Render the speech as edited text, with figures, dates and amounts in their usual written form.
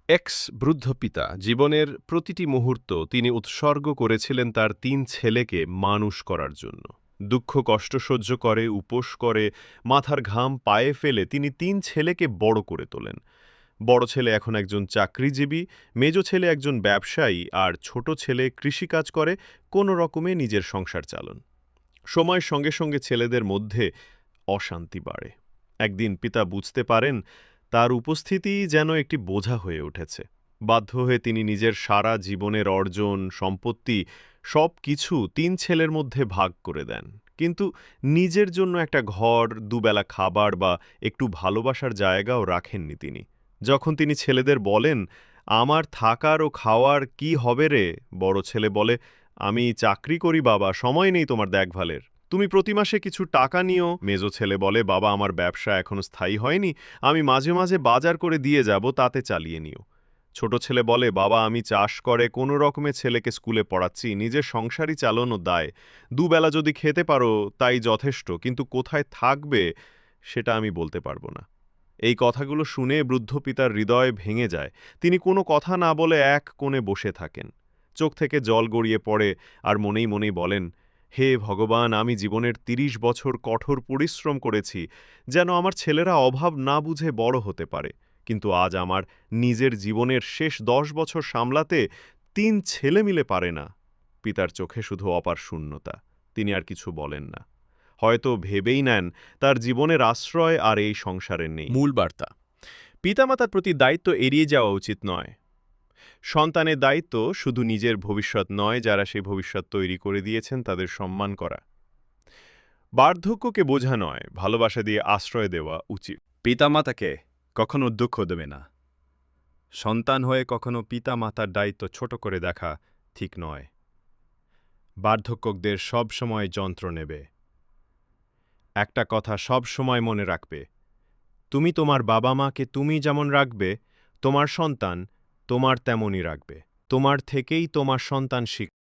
X বৃদ্ধ পিতা জীবনের প্রতিটি মুহূর্ত তিনি উৎসর্গ করেছিলেন তার ৩ ছেলেকে মানুষ করার জন্য। দুঃখ কষ্ট সহ্য করে, উপোস করে, মাথার ঘাম পায়ে ফেলে তিনি ৩ ছেলেকে বড় করে তোলেন। বড় ছেলে এখন একজন চাকরিজীবী, মেজ ছেলে একজন ব্যবসায়ী আর ছোট ছেলে কৃষিকাজ করে কোনো রকমে নিজের সংসার চালান। সময়ের সঙ্গে সঙ্গে ছেলেদের মধ্যে অশান্তি বাড়ে। একদিন পিতা বুঝতে পারেন তার উপস্থিতি যেন একটি বোঝা হয়ে উঠেছে। বাধ্য হয়ে তিনি নিজের সারা জীবনের অর্জন, সম্পত্তি সব কিছু ৩ ছেলের মধ্যে ভাগ করে দেন। কিন্তু নিজের জন্য একটা ঘর, দুবেলা খাবার বা একটু ভালোবাসার জায়গাও রাখেননি তিনি। যখন তিনি ছেলেদের বলেন, "আমার থাকার ও খাওয়ার কি হবে রে?" বড় ছেলে বলে, "আমি চাকরি করি বাবা, সময় নেই তোমার দেখভালের। তুমি প্রতি মাসে কিছু টাকা নিও।" মেজো ছেলে বলে, "বাবা আমার ব্যবসা এখনো স্থায়ী হয়নি, আমি মাঝে মাঝে বাজার করে দিয়ে যাব, তাতে চালিয়ে নিও।" ছোট ছেলে বলে, "বাবা আমি চাষ করে কোনো রকমে ছেলেকে স্কুলে পড়াচ্ছি, নিজের সংসারই চালানো দায়। দুবেলা যদি খেতে পারো তাই যথেষ্ট, কিন্তু কোথায় থাকবে সেটা আমি বলতে পারবো না।" এই কথাগুলো শুনে বৃদ্ধ পিতার হৃদয় ভেঙে যায়। তিনি কোনো কথা না বলে এক কোণে বসে থাকেন। চোখ থেকে জল গড়িয়ে পড়ে আর মনেই মনেই বলেন, "হে ভগবান, আমি জীবনের ৩০ বছর কঠোর পরিশ্রম করেছি যেন আমার ছেলেরা অভাব না বুঝে বড় হতে পারে। কিন্তু আজ আমার নিজের জীবনের শেষ ১০ বছর সামলাতে ৩ ছেলে মিলে পারে না।" পিতার চোখে শুধু অপার শূন্যতা। তিনি আর কিছু বলেন না। হয়তো ভেবেই নেন তার জীবনের আশ্রয় আর এই সংসারে নেই। মূল বার্তা: পিতামাতার প্রতি দায়িত্ব এড়িয়ে যাওয়া উচিত নয়। সন্তানের দায়িত্ব শুধু নিজের ভবিষ্যৎ নয়, যারা সেই ভবিষ্যৎ তৈরি করে দিয়েছেন তাদের সম্মান করা। বার্ধক্যকে বোঝা নয়, ভালোবাসা দিয়ে আশ্রয় দেওয়া উচিত। পিতামাতাকে কখনো দুঃখ দেবে না। সন্তান হয়ে কখনো পিতামাতার দায়িত্ব ছোট করে দেখা ঠিক নয়। বার্ধক্যদের সব সময় যন্ত্র নেবে। একটা কথা সব সময় মনে রাখবে, তুমি তোমার বাবা মাকে তুমি যেমন রাখবে, তোমার সন্তান তোমার তেমনই রাখবে। তোমার থেকেই তোমার সন্তান শিখবে।